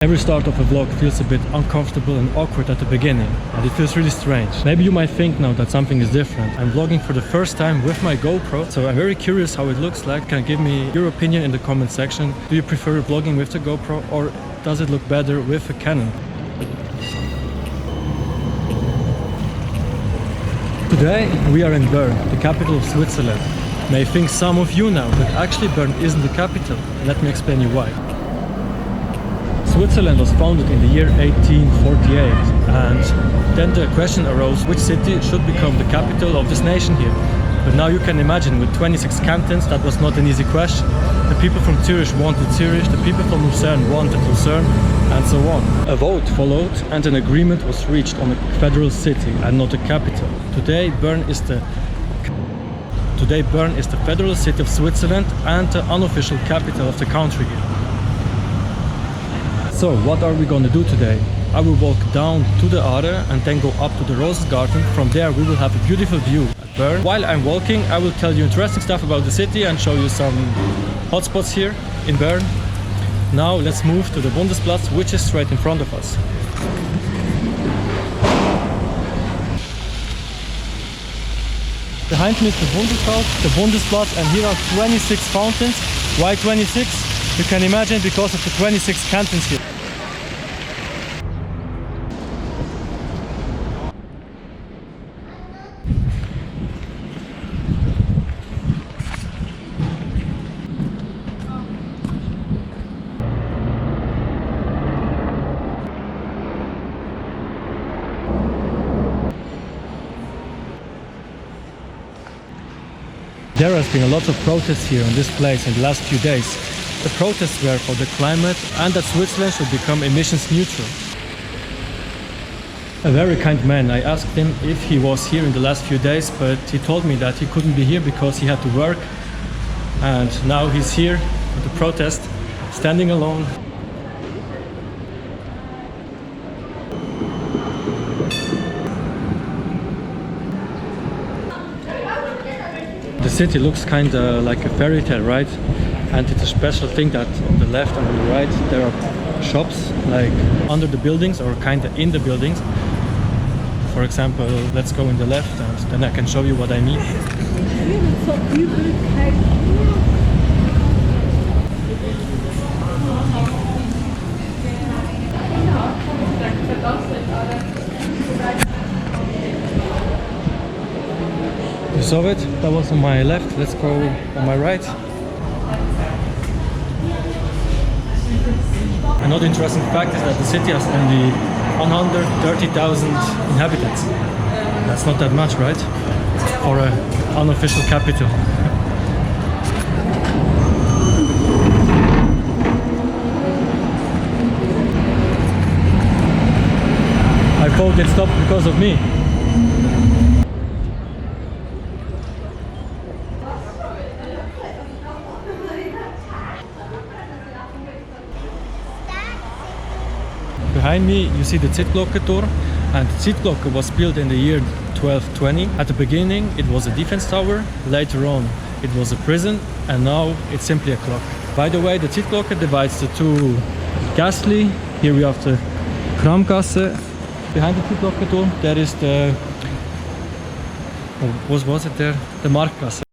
Every start of a vlog feels a bit uncomfortable and awkward at the beginning, and it feels really strange. Maybe you might think now that something is different. I'm vlogging for the first time with my GoPro, so I'm very curious how it looks like. Can you give me your opinion in the comment section? Do you prefer vlogging with the GoPro, or does it look better with a Canon? Today we are in Bern, the capital of Switzerland. May think some of you now that actually Bern isn't the capital. Let me explain you why. Switzerland was founded in the year 1848, and then the question arose which city should become the capital of this nation here. But now you can imagine, with 26 cantons, that was not an easy question. The people from Zurich wanted Zurich, the people from Lucerne wanted Lucerne, and so on. A vote followed and an agreement was reached on a federal city and not a capital. Today Bern is the federal city of Switzerland and the unofficial capital of the country here. So what are we going to do today? I will walk down to the Aare and then go up to the Rosengarten. From there we will have a beautiful view at Bern. While I'm walking, I will tell you interesting stuff about the city and show you some hotspots here in Bern. Now let's move to the Bundeshaus, which is straight in front of us. Behind me is the Bundeshaus, the Bundesplatz, and here are 26 fountains. Why 26? You can imagine, because of the 26 cantons here. There has been a lot of protests here in this place in the last few days. The protests were for the climate and that Switzerland should become emissions neutral. A very kind man, I asked him if he was here in the last few days, but he told me that he couldn't be here because he had to work. And now he's here at the protest, standing alone. The city looks kinda like a fairy tale, right? And it's a special thing that on the left and on the right there are shops like under the buildings or kinda in the buildings. For example, let's go in the left and then I can show you what I mean. You saw it? That was on my left. Let's go on my right. Another interesting fact is that the city has only 130,000 inhabitants. That's not that much, right? For an unofficial capital. I thought it stopped because of me. Behind me you see the Zytglogge door, and Zytglogge was built in the year 1220. At the beginning it was a defense tower, later on it was a prison, and now it's simply a clock. By the way, the Zytglogge divides the two Gassli. Here we have the Kramgasse. Behind the Zytglogge door there is the... what was it there? The Marktgasse.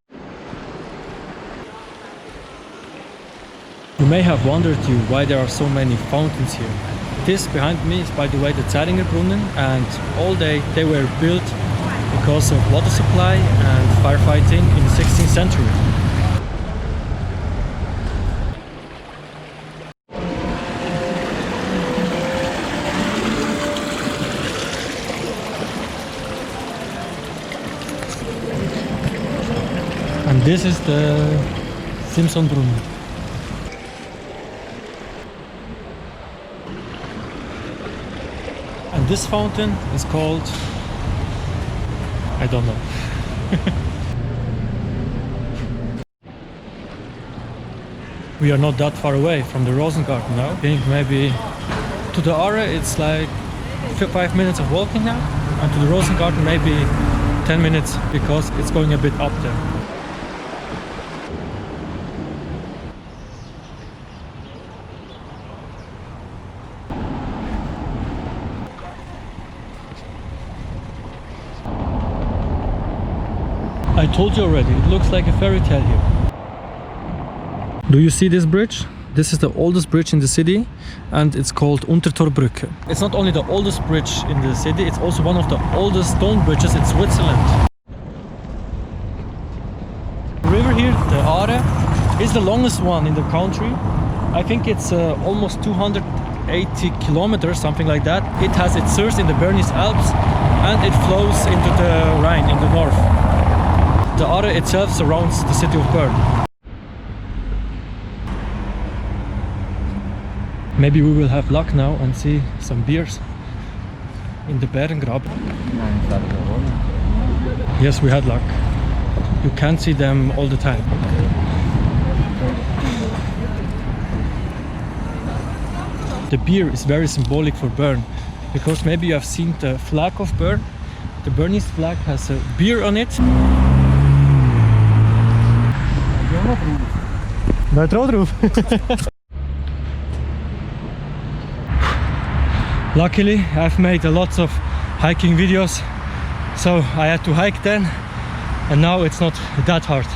You may have wondered why there are so many fountains here. This behind me is, by the way, the Zytglogge, and all they were built because of water supply and firefighting in the 16th century. And this is the Simsonbrunnen. And this fountain is called... I don't know. We are not that far away from the Rosengarten now. I think maybe to the Aare it's like 5 minutes of walking now, and to the Rosengarten maybe 10 minutes because it's going a bit up there. I told you already, it looks like a fairy tale here. Do you see this bridge? This is the oldest bridge in the city and it's called Untertorbrücke. It's not only the oldest bridge in the city, it's also one of the oldest stone bridges in Switzerland. The river here, the Aare, is the longest one in the country. I think it's almost 280 kilometers, something like that. It has its source in the Bernese Alps and it flows into the Rhine in the north. The Aare itself surrounds the city of Bern. Maybe we will have luck now and see some bears in the Bärengraben. Yes, we had luck. You can't see them all the time. The beer is very symbolic for Bern, because maybe you have seen the flag of Bern. The Bernese flag has a beer on it. Luckily, I've made a lot of hiking videos, so I had to hike then, and now it's not that hard.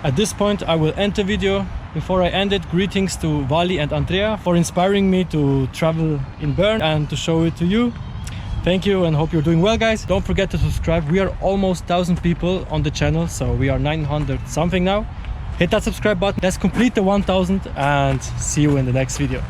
At this point I will end the video. Before I end it, greetings to Wally and Andrea for inspiring me to travel in Bern and to show it to you. Thank you and hope you're doing well, guys. Don't forget to subscribe. We are almost 1,000 people on the channel, so we are 900 something now. Hit that subscribe button. Let's complete the 1,000 and see you in the next video.